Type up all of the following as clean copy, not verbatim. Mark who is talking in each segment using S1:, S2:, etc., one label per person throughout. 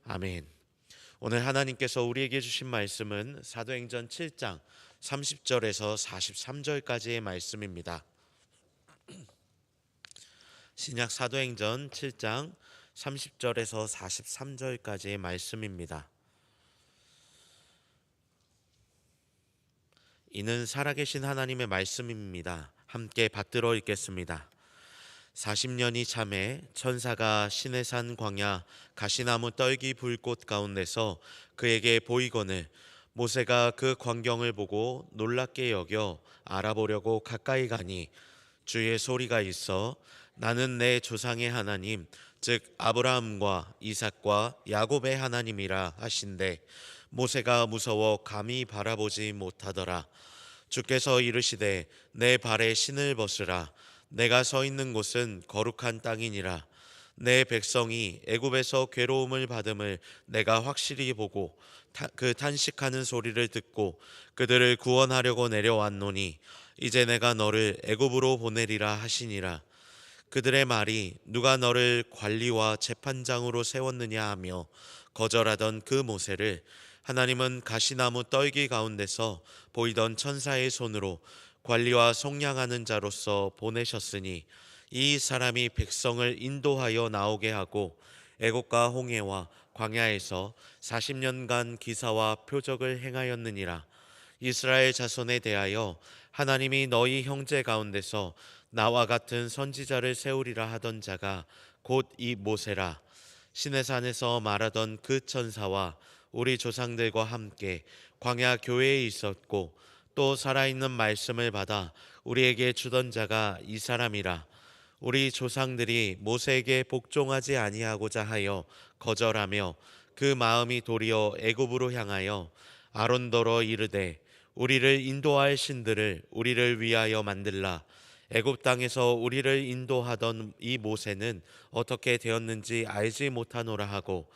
S1: 아멘. 오늘 하나님께서 우리에게 주신 말씀은 사도행전 7장 30절에서 43절까지의 말씀입니다. 신약 사도행전 7장 30절에서 43절까지의 말씀입니다. 이는 살아계신 하나님의 말씀입니다. 함께 받들어 읽겠습니다. 40년이 참에 천사가 시내산 광야 가시나무 떨기 불꽃 가운데서 그에게 보이거늘 모세가 그 광경을 보고 놀랍게 여겨 알아보려고 가까이 가니 주의 소리가 있어 나는 내 조상의 하나님 즉 아브라함과 이삭과 야곱의 하나님이라 하신대 모세가 무서워 감히 바라보지 못하더라. 주께서 이르시되 내 발에 신을 벗으라. 내가 서 있는 곳은 거룩한 땅이니라. 내 백성이 애굽에서 괴로움을 받음을 내가 확실히 보고 그 탄식하는 소리를 듣고 그들을 구원하려고 내려왔노니 이제 내가 너를 애굽으로 보내리라 하시니라. 그들의 말이 누가 너를 관리와 재판장으로 세웠느냐 하며 거절하던 그 모세를 하나님은 가시나무 떨기 가운데서 보이던 천사의 손으로 관리와 속량하는 자로서 보내셨으니 이 사람이 백성을 인도하여 나오게 하고 애곡과 홍해와 광야에서 40년간 기사와 표적을 행하였느니라. 이스라엘 자손에 대하여 하나님이 너희 형제 가운데서 나와 같은 선지자를 세우리라 하던 자가 곧 이 모세라. 시내산에서 말하던 그 천사와 우리 조상들과 함께 광야 교회에 있었고 또 살아있는 말씀을 받아 우리에게 주던 자가 이 사람이라. 우리 조상들이 모세에게 복종하지 아니하고자 하여 거절하며 그 마음이 도리어 애굽으로 향하여 아론더러 이르되 우리를 인도할 신들을 우리를 위하여 만들라. 애굽 땅에서 우리를 인도하던 이 모세는 어떻게 되었는지 알지 못하노라 하고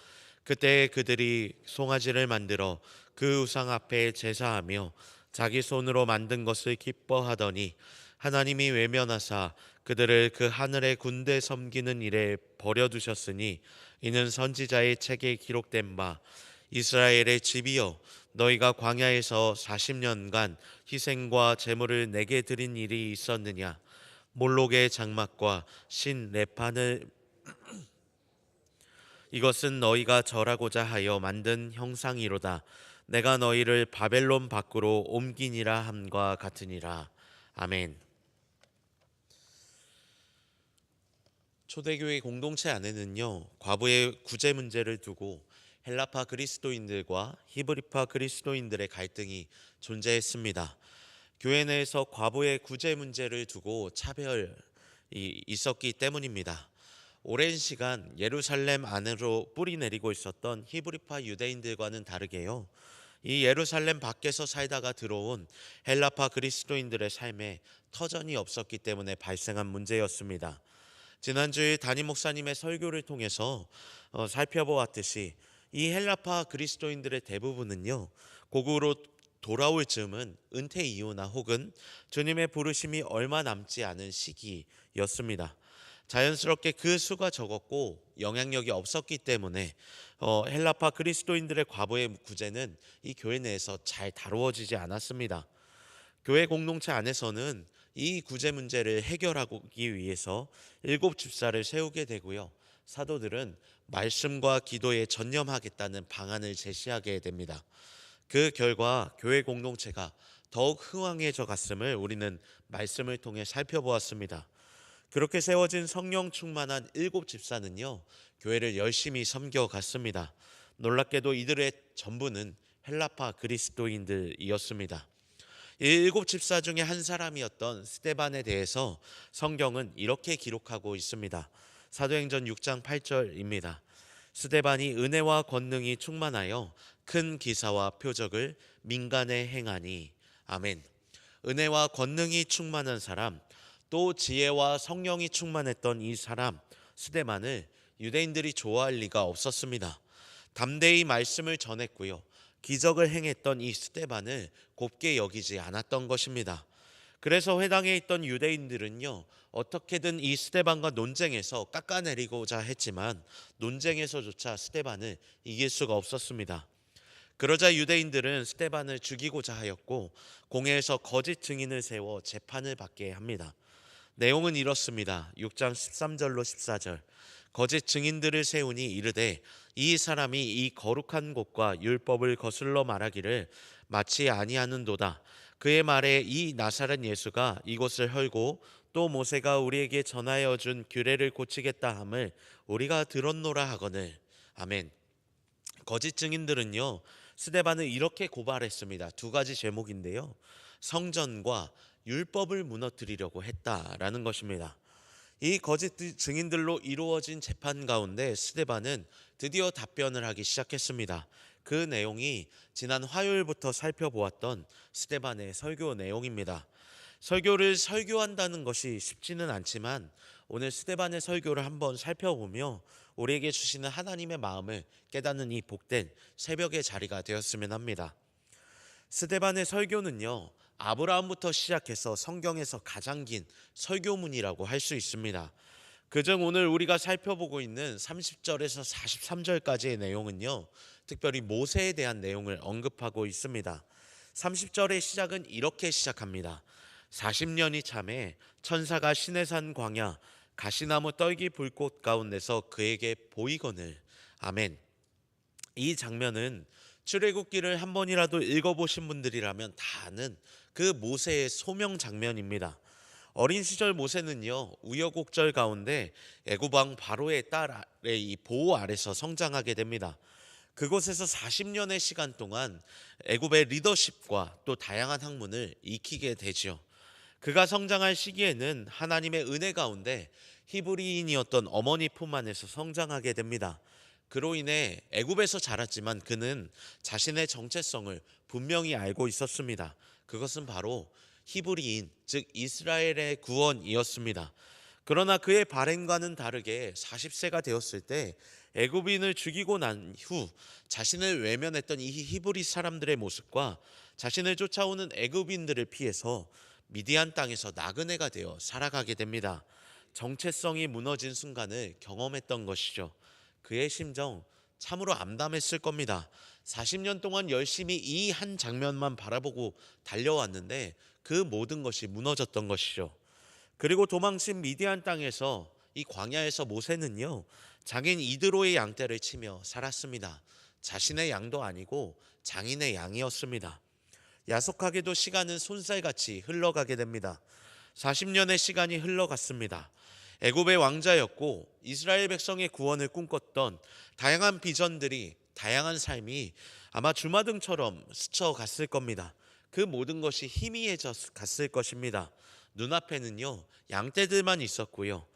S1: 그때 그들이 송아지를 만들어 그 우상 앞에 제사하며 자기 손으로 만든 것을 기뻐하더니 하나님이 외면하사 그들을 그 하늘의 군대 섬기는 일에 버려두셨으니 이는 선지자의 책에 기록된 바 이스라엘의 집이여 너희가 광야에서 40년간 희생과 제물을 내게 드린 일이 있었느냐. 몰록의 장막과 신 레판을 이것은 너희가 절하고자 하여 만든 형상이로다. 내가 너희를 바벨론 밖으로 옮기니라 함과 같으니라. 아멘. 초대교회 공동체 안에는요, 과부의 구제 문제를 두고 헬라파 그리스도인들과 히브리파 그리스도인들의 갈등이 존재했습니다. 교회 내에서 과부의 구제 문제를 두고 차별이 있었기 때문입니다. 오랜 시간 예루살렘 안으로 뿌리 내리고 있었던 히브리파 유대인들과는 다르게요, 이 예루살렘 밖에서 살다가 들어온 헬라파 그리스도인들의 삶에 터전이 없었기 때문에 발생한 문제였습니다. 지난주에 담임 목사님의 설교를 통해서 살펴보았듯이 이 헬라파 그리스도인들의 대부분은요, 고국으로 돌아올 즈음은 은퇴 이후나 혹은 주님의 부르심이 얼마 남지 않은 시기였습니다. 자연스럽게 그 수가 적었고 영향력이 없었기 때문에 헬라파 그리스도인들의 과부의 구제는 이 교회 내에서 잘 다루어지지 않았습니다. 교회 공동체 안에서는 이 구제 문제를 해결하기 위해서 7집사를 세우게 되고요, 사도들은 말씀과 기도에 전념하겠다는 방안을 제시하게 됩니다. 그 결과 교회 공동체가 더욱 흥왕해져 갔음을 우리는 말씀을 통해 살펴보았습니다. 그렇게 세워진 성령 충만한 7집사는요, 교회를 열심히 섬겨갔습니다. 놀랍게도 이들의 전부는 헬라파 그리스도인들이었습니다. 이 7집사 중에 한 사람이었던 스데반에 대해서 성경은 이렇게 기록하고 있습니다. 사도행전 6장 8절입니다. 스데반이 은혜와 권능이 충만하여 큰 기사와 표적을 민간에 행하니. 아멘. 은혜와 권능이 충만한 사람, 또 지혜와 성령이 충만했던 이 사람 스데반을 유대인들이 좋아할 리가 없었습니다. 담대히 말씀을 전했고요, 기적을 행했던 이 스데반을 곱게 여기지 않았던 것입니다. 그래서 회당에 있던 유대인들은요, 어떻게든 이 스데반과 논쟁에서 깎아내리고자 했지만 논쟁에서조차 스데반을 이길 수가 없었습니다. 그러자 유대인들은 스데반을 죽이고자 하였고 공회에서 거짓 증인을 세워 재판을 받게 합니다. 내용은 이렇습니다. 6장 13절로 14절. 거짓 증인들을 세우니 이르되 이 사람이 이 거룩한 곳과 율법을 거슬러 말하기를 마치 아니하는도다. 그의 말에 이 나사렛 예수가 이곳을 헐고 또 모세가 우리에게 전하여 준 규례를 고치겠다 함을 우리가 들었노라 하거늘. 아멘. 거짓 증인들은요, 스데반을 이렇게 고발했습니다. 두 가지 제목인데요, 성전과 율법을 무너뜨리려고 했다라는 것입니다. 이 거짓 증인들로 이루어진 재판 가운데 스데반은 드디어 답변을 하기 시작했습니다. 그 내용이 지난 화요일부터 살펴보았던 스데반의 설교 내용입니다. 설교를 설교한다는 것이 쉽지는 않지만 오늘 스데반의 설교를 한번 살펴보며 우리에게 주시는 하나님의 마음을 깨닫는 이 복된 새벽의 자리가 되었으면 합니다. 스데반의 설교는요, 아브라함부터 시작해서 성경에서 가장 긴 설교문이라고 할 수 있습니다. 그중 오늘 우리가 살펴보고 있는 30절에서 43절까지의 내용은요, 특별히 모세에 대한 내용을 언급하고 있습니다. 30절의 시작은 이렇게 시작합니다. 40년이 참에 천사가 시내산 광야 가시나무 떨기 불꽃 가운데서 그에게 보이거늘. 아멘. 이 장면은 출애굽기를 한 번이라도 읽어보신 분들이라면 다 아는 그 모세의 소명 장면입니다. 어린 시절 모세는요, 우여곡절 가운데 애굽 왕 바로의 딸의 이 보호 아래서 성장하게 됩니다. 그곳에서 40년의 시간 동안 애굽의 리더십과 또 다양한 학문을 익히게 되죠. 그가 성장할 시기에는 하나님의 은혜 가운데 히브리인이었던 어머니 품 안에서 성장하게 됩니다. 그로 인해 애굽에서 자랐지만 그는 자신의 정체성을 분명히 알고 있었습니다. 그것은 바로 히브리인, 즉 이스라엘의 구원이었습니다. 그러나 그의 바램과는 다르게 40세가 되었을 때 애굽인을 죽이고 난 후 자신을 외면했던 이 히브리 사람들의 모습과 자신을 쫓아오는 애굽인들을 피해서 미디안 땅에서 나그네가 되어 살아가게 됩니다. 정체성이 무너진 순간을 경험했던 것이죠. 그의 심정 참으로 암담했을 겁니다. 40년 동안 열심히 이 한 장면만 바라보고 달려왔는데 그 모든 것이 무너졌던 것이죠. 그리고 도망친 미디안 땅에서 이 광야에서 모세는요, 장인 이드로의 양떼를 치며 살았습니다. 자신의 양도 아니고 장인의 양이었습니다. 야속하게도 시간은 손살같이 흘러가게 됩니다. 40년의 시간이 흘러갔습니다. 애굽의 왕자였고 이스라엘 백성의 구원을 꿈꿨던 다양한 비전들이, 다양한 삶이 아마 주마등처럼 스쳐갔을 겁니다. 그 모든 것이 희미해져 갔을 것입니다. 눈앞에는요, 양떼들만 있었고요,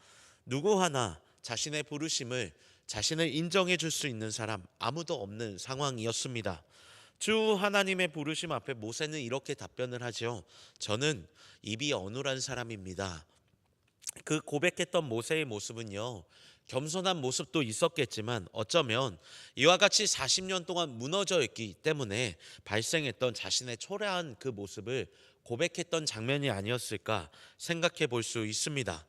S1: 누구 하나 자신의 부르심을, 자신을 인정해 줄 수 있는 사람 아무도 없는 상황이었습니다. 주 하나님의 부르심 앞에 모세는 이렇게 답변을 하죠. 저는 입이 어눌한 사람입니다. 그 고백했던 모세의 모습은요, 겸손한 모습도 있었겠지만 어쩌면 이와 같이 40년 동안 무너져 있기 때문에 발생했던 자신의 초라한 그 모습을 고백했던 장면이 아니었을까 생각해 볼 수 있습니다.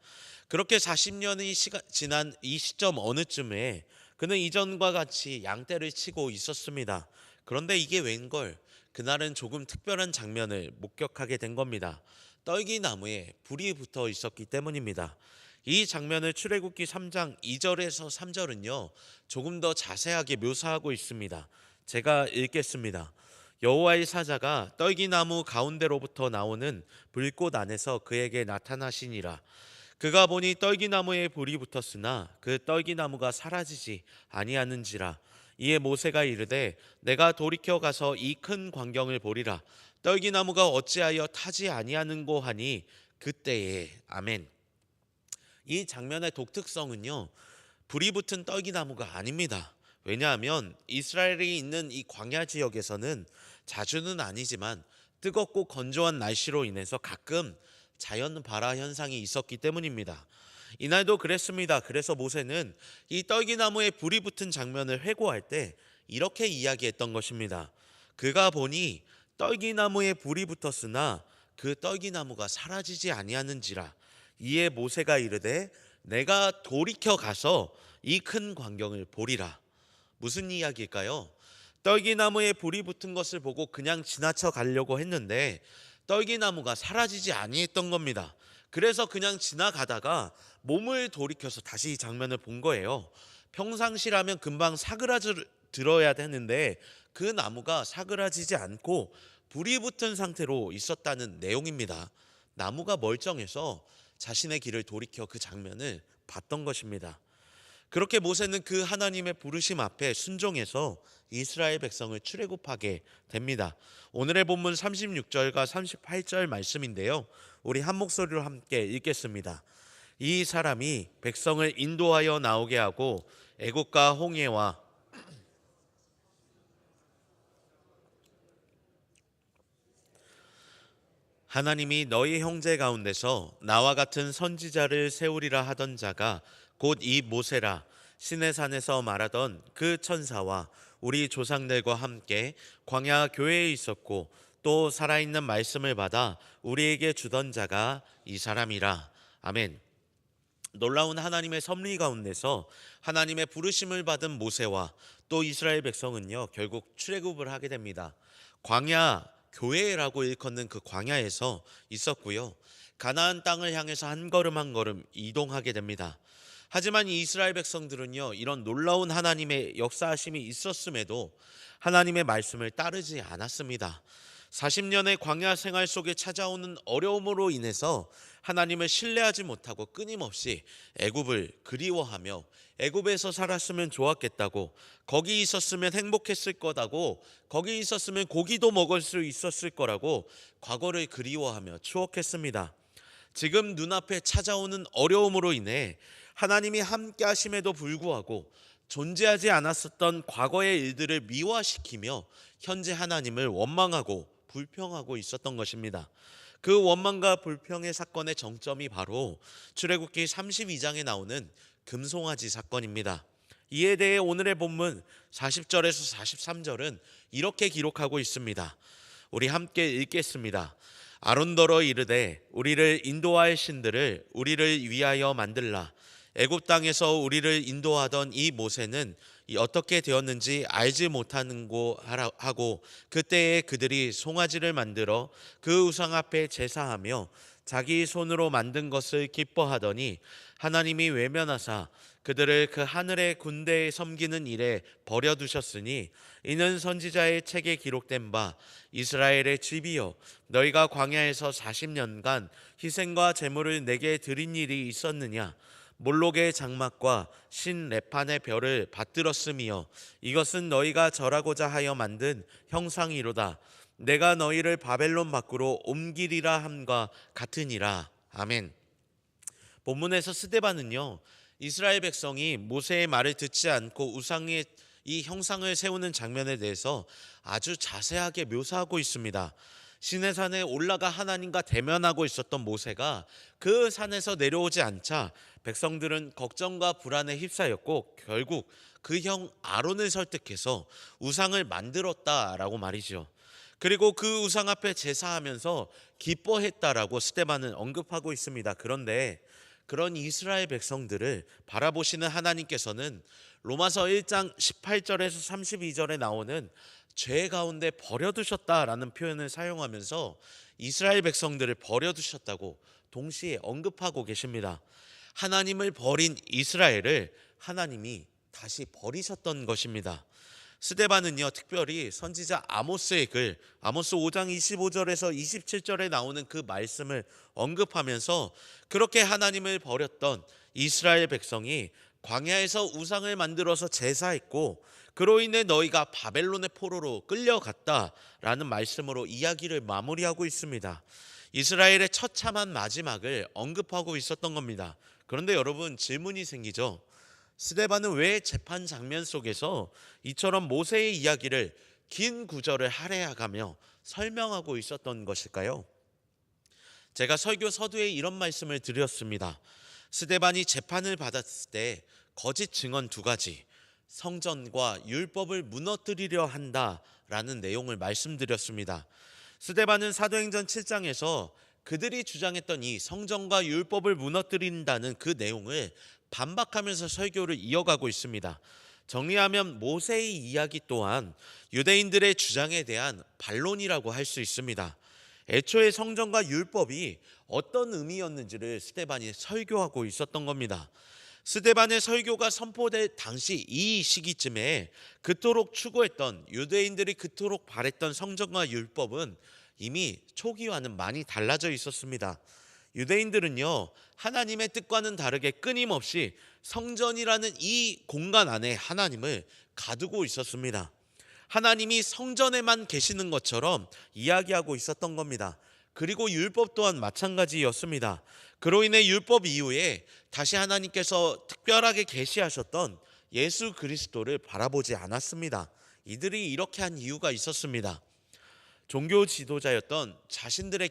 S1: 그렇게 40년이 지난 이 시점 어느 쯤에 그는 이전과 같이 양떼를 치고 있었습니다. 그런데 이게 웬걸, 그날은 조금 특별한 장면을 목격하게 된 겁니다. 떨기나무에 불이 붙어 있었기 때문입니다. 이 장면을 출애굽기 3장 2절에서 3절은요, 조금 더 자세하게 묘사하고 있습니다. 제가 읽겠습니다. 여호와의 사자가 떨기나무 가운데로부터 나오는 불꽃 안에서 그에게 나타나시니라. 그가 보니 떨기나무에 불이 붙었으나 그 떨기나무가 사라지지 아니하는지라. 이에 모세가 이르되 내가 돌이켜 가서 이 큰 광경을 보리라. 떨기나무가 어찌하여 타지 아니하는고 하니 그때에. 아멘. 이 장면의 독특성은요, 불이 붙은 떨기나무가 아닙니다. 왜냐하면 이스라엘이 있는 이 광야 지역에서는 자주는 아니지만 뜨겁고 건조한 날씨로 인해서 가끔 자연 발화 현상이 있었기 때문입니다. 이날도 그랬습니다. 그래서 모세는 이 떨기나무에 불이 붙은 장면을 회고할 때 이렇게 이야기했던 것입니다. 그가 보니 떨기나무에 불이 붙었으나 그 떨기나무가 사라지지 아니하는지라. 이에 모세가 이르되 내가 돌이켜 가서 이 큰 광경을 보리라. 무슨 이야기일까요? 떨기나무에 불이 붙은 것을 보고 그냥 지나쳐 가려고 했는데 떨기나무가 사라지지 아니했던 겁니다. 그래서 그냥 지나가다가 몸을 돌이켜서 다시 이 장면을 본 거예요. 평상시라면 금방 사그라들어야 되는데 그 나무가 사그라지지 않고 불이 붙은 상태로 있었다는 내용입니다. 나무가 멀쩡해서 자신의 길을 돌이켜 그 장면을 봤던 것입니다. 그렇게 모세는 그 하나님의 부르심 앞에 순종해서 이스라엘 백성을 출애굽하게 됩니다. 오늘의 본문 36절과 38절 말씀인데요. 우리 한 목소리로 함께 읽겠습니다. 이 사람이 백성을 인도하여 나오게 하고 애국과 홍해와 하나님이 너희 형제 가운데서 나와 같은 선지자를 세우리라 하던 자가 곧 이 모세라. 시내산에서 말하던 그 천사와 우리 조상들과 함께 광야 교회에 있었고 또 살아있는 말씀을 받아 우리에게 주던 자가 이 사람이라. 아멘. 놀라운 하나님의 섭리 가운데서 하나님의 부르심을 받은 모세와 또 이스라엘 백성은요 결국 출애굽을 하게 됩니다. 광야 교회라고 일컫는 그 광야에서 있었고요. 가나안 땅을 향해서 한 걸음 한 걸음 이동하게 됩니다. 하지만 이 이스라엘 백성들은요 이런 놀라운 하나님의 역사하심이 있었음에도 하나님의 말씀을 따르지 않았습니다. 40년의 광야 생활 속에 찾아오는 어려움으로 인해서 하나님을 신뢰하지 못하고 끊임없이 애굽을 그리워하며 애굽에서 살았으면 좋았겠다고, 거기 있었으면 행복했을 거다고, 거기 있었으면 고기도 먹을 수 있었을 거라고 과거를 그리워하며 추억했습니다. 지금 눈앞에 찾아오는 어려움으로 인해 하나님이 함께 하심에도 불구하고 존재하지 않았었던 과거의 일들을 미화시키며 현재 하나님을 원망하고 불평하고 있었던 것입니다. 그 원망과 불평의 사건의 정점이 바로 출애굽기 32장에 나오는 금송아지 사건입니다. 이에 대해 오늘의 본문 40절에서 43절은 이렇게 기록하고 있습니다. 우리 함께 읽겠습니다. 아론더러 이르되 우리를 인도할 신들을 우리를 위하여 만들라. 애굽 땅에서 우리를 인도하던 이 모세는 어떻게 되었는지 알지 못하는고 하고 그때에 그들이 송아지를 만들어 그 우상 앞에 제사하며 자기 손으로 만든 것을 기뻐하더니 하나님이 외면하사 그들을 그 하늘의 군대에 섬기는 일에 버려두셨으니 이는 선지자의 책에 기록된 바 이스라엘의 집이여 너희가 광야에서 40년간 희생과 제물을 내게 드린 일이 있었느냐. 몰록의 장막과 신 레판의 별을 받들었음이여 이것은 너희가 절하고자 하여 만든 형상이로다. 내가 너희를 바벨론 밖으로 옮기리라 함과 같으니라. 아멘. 본문에서 스데반은요 이스라엘 백성이 모세의 말을 듣지 않고 우상의 이 형상을 세우는 장면에 대해서 아주 자세하게 묘사하고 있습니다. 시내산에 올라가 하나님과 대면하고 있었던 모세가 그 산에서 내려오지 않자 백성들은 걱정과 불안에 휩싸였고 결국 그 형 아론을 설득해서 우상을 만들었다라고 말이죠. 그리고 그 우상 앞에 제사하면서 기뻐했다라고 스데반은 언급하고 있습니다. 그런데 그런 이스라엘 백성들을 바라보시는 하나님께서는 로마서 1장 18절에서 32절에 나오는 죄 가운데 버려두셨다라는 표현을 사용하면서 이스라엘 백성들을 버려두셨다고 동시에 언급하고 계십니다. 하나님을 버린 이스라엘을 하나님이 다시 버리셨던 것입니다. 스데반은요 특별히 선지자 아모스의 글 아모스 5장 25절에서 27절에 나오는 그 말씀을 언급하면서 그렇게 하나님을 버렸던 이스라엘 백성이 광야에서 우상을 만들어서 제사했고 그로 인해 너희가 바벨론의 포로로 끌려갔다라는 말씀으로 이야기를 마무리하고 있습니다. 이스라엘의 처참한 마지막을 언급하고 있었던 겁니다. 그런데 여러분 질문이 생기죠. 스데반은 왜 재판 장면 속에서 이처럼 모세의 이야기를 긴 구절을 할애하가며 설명하고 있었던 것일까요? 제가 설교 서두에 이런 말씀을 드렸습니다. 스데반이 재판을 받았을 때 거짓 증언 2가지, 성전과 율법을 무너뜨리려 한다라는 내용을 말씀드렸습니다. 스데반은 사도행전 7장에서 그들이 주장했던 이 성전과 율법을 무너뜨린다는 그 내용을 반박하면서 설교를 이어가고 있습니다. 정리하면 모세의 이야기 또한 유대인들의 주장에 대한 반론이라고 할 수 있습니다. 애초에 성전과 율법이 어떤 의미였는지를 스데반이 설교하고 있었던 겁니다. 스데반의 설교가 선포될 당시 이 시기쯤에 그토록 추구했던, 유대인들이 그토록 바랬던 성전과 율법은 이미 초기와는 많이 달라져 있었습니다. 유대인들은요, 하나님의 뜻과는 다르게 끊임없이 성전이라는 이 공간 안에 하나님을 가두고 있었습니다. 하나님이 성전에만 계시는 것처럼 이야기하고 있었던 겁니다. 그리고 율법 또한 마찬가지였습니다. 그로 인해 율법 이후에 다시 하나님께서 특별하게 계시하셨던 예수 그리스도를 바라보지 않았습니다. 이들이 이렇게 한 이유가 있었습니다. 종교 지도자였던 자신들의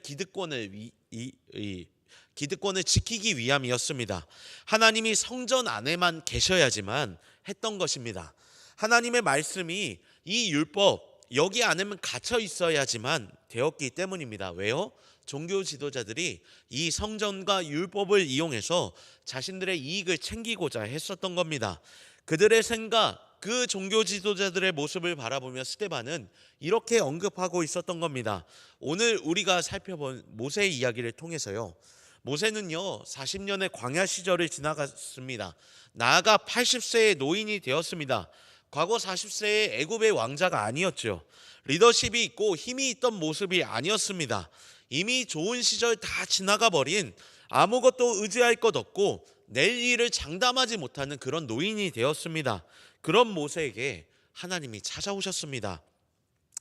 S1: 기득권을 지키기 위함이었습니다. 하나님이 성전 안에만 계셔야지만 했던 것입니다. 하나님의 말씀이 이 율법 여기 안에만 갇혀 있어야지만 되었기 때문입니다. 왜요? 종교 지도자들이 이 성전과 율법을 이용해서 자신들의 이익을 챙기고자 했었던 겁니다. 그들의 생각, 그 종교 지도자들의 모습을 바라보며 스데반은 이렇게 언급하고 있었던 겁니다. 오늘 우리가 살펴본 모세의 이야기를 통해서요, 모세는요 40년의 광야 시절을 지나갔습니다. 나아가 80세의 노인이 되었습니다. 과거 40세의 애굽의 왕자가 아니었죠. 리더십이 있고 힘이 있던 모습이 아니었습니다. 이미 좋은 시절 다 지나가 버린, 아무것도 의지할 것 없고 내일 일을 장담하지 못하는 그런 노인이 되었습니다. 그런 모세에게 하나님이 찾아오셨습니다.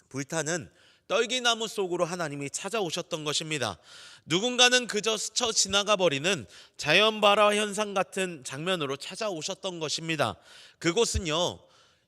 S1: 불타는 떨기나무 속으로 하나님이 찾아오셨던 것입니다. 누군가는 그저 스쳐 지나가 버리는 자연발화 현상 같은 장면으로 찾아오셨던 것입니다. 그곳은요,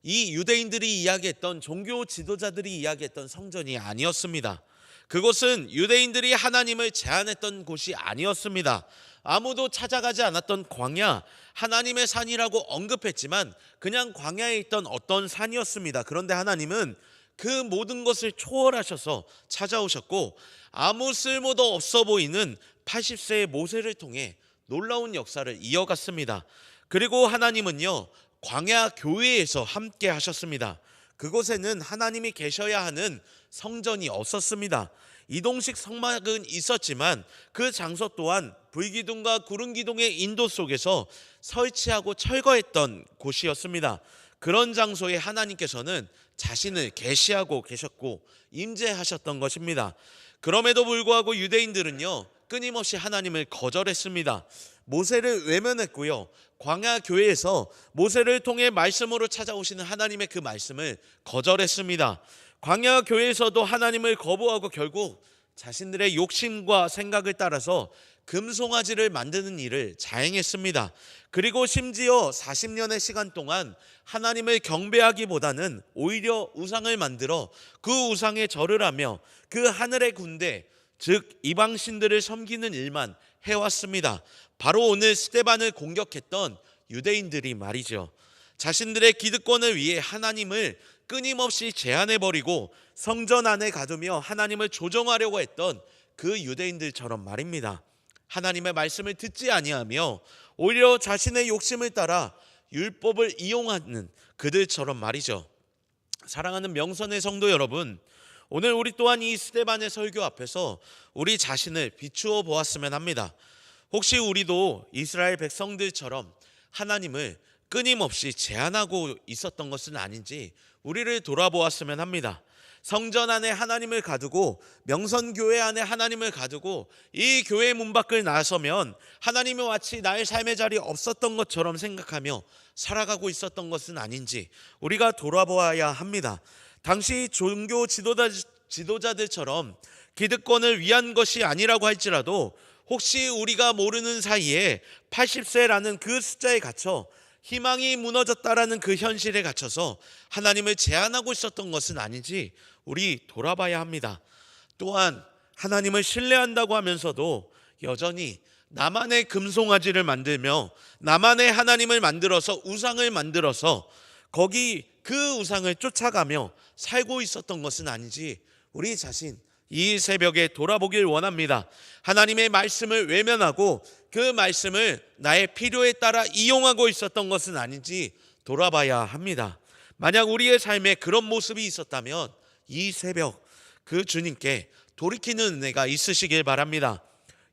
S1: 이 유대인들이 이야기했던, 종교 지도자들이 이야기했던 성전이 아니었습니다. 그곳은 유대인들이 하나님을 제안했던 곳이 아니었습니다. 아무도 찾아가지 않았던 광야, 하나님의 산이라고 언급했지만 그냥 광야에 있던 어떤 산이었습니다. 그런데 하나님은 그 모든 것을 초월하셔서 찾아오셨고, 아무 쓸모도 없어 보이는 80세의 모세를 통해 놀라운 역사를 이어갔습니다. 그리고 하나님은요, 광야 교회에서 함께 하셨습니다. 그곳에는 하나님이 계셔야 하는 성전이 없었습니다. 이동식 성막은 있었지만 그 장소 또한 불기둥과 구름기둥의 인도 속에서 설치하고 철거했던 곳이었습니다. 그런 장소에 하나님께서는 자신을 계시하고 계셨고 임재하셨던 것입니다. 그럼에도 불구하고 유대인들은요, 끊임없이 하나님을 거절했습니다. 모세를 외면했고요, 광야 교회에서 모세를 통해 말씀으로 찾아오시는 하나님의 그 말씀을 거절했습니다. 광야 교회에서도 하나님을 거부하고 결국 자신들의 욕심과 생각을 따라서 금송아지를 만드는 일을 자행했습니다. 그리고 심지어 40년의 시간 동안 하나님을 경배하기보다는 오히려 우상을 만들어 그 우상에 절을 하며 그 하늘의 군대, 즉 이방신들을 섬기는 일만 해왔습니다. 바로 오늘 스데반을 공격했던 유대인들이 말이죠. 자신들의 기득권을 위해 하나님을 끊임없이 제한해버리고 성전 안에 가두며 하나님을 조정하려고 했던 그 유대인들처럼 말입니다. 하나님의 말씀을 듣지 아니하며 오히려 자신의 욕심을 따라 율법을 이용하는 그들처럼 말이죠. 사랑하는 명선의 성도 여러분, 오늘 우리 또한 이 스데반의 설교 앞에서 우리 자신을 비추어 보았으면 합니다. 혹시 우리도 이스라엘 백성들처럼 하나님을 끊임없이 제한하고 있었던 것은 아닌지 우리를 돌아보았으면 합니다. 성전 안에 하나님을 가두고 명선교회 안에 하나님을 가두고 이 교회 문 밖을 나서면 하나님이 마치 나의 삶의 자리에 없었던 것처럼 생각하며 살아가고 있었던 것은 아닌지 우리가 돌아보아야 합니다. 당시 종교 지도자들처럼 기득권을 위한 것이 아니라고 할지라도 혹시 우리가 모르는 사이에 80세라는 그 숫자에 갇혀 희망이 무너졌다라는 그 현실에 갇혀서 하나님을 제한하고 있었던 것은 아닌지 우리 돌아봐야 합니다. 또한 하나님을 신뢰한다고 하면서도 여전히 나만의 금송아지를 만들며 나만의 하나님을 만들어서 우상을 만들어서 거기 그 우상을 쫓아가며 살고 있었던 것은 아닌지 우리 자신 이 새벽에 돌아보길 원합니다. 하나님의 말씀을 외면하고 그 말씀을 나의 필요에 따라 이용하고 있었던 것은 아닌지 돌아봐야 합니다. 만약 우리의 삶에 그런 모습이 있었다면 이 새벽 그 주님께 돌이키는 은혜가 있으시길 바랍니다.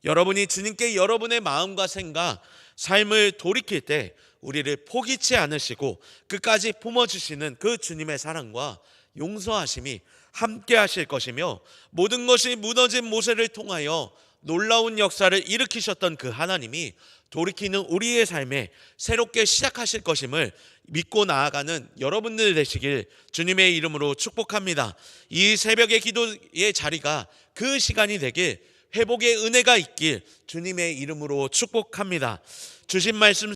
S1: 여러분이 주님께 여러분의 마음과 생각, 삶을 돌이킬 때 우리를 포기치 않으시고 끝까지 품어주시는 그 주님의 사랑과 용서하심이 함께 하실 것이며, 모든 것이 무너진 모세를 통하여 놀라운 역사를 일으키셨던 그 하나님이 돌이키는 우리의 삶에 새롭게 시작하실 것임을 믿고 나아가는 여러분들 되시길 주님의 이름으로 축복합니다. 이 새벽의 기도의 자리가 그 시간이 되길, 회복의 은혜가 있길 주님의 이름으로 축복합니다. 주신 말씀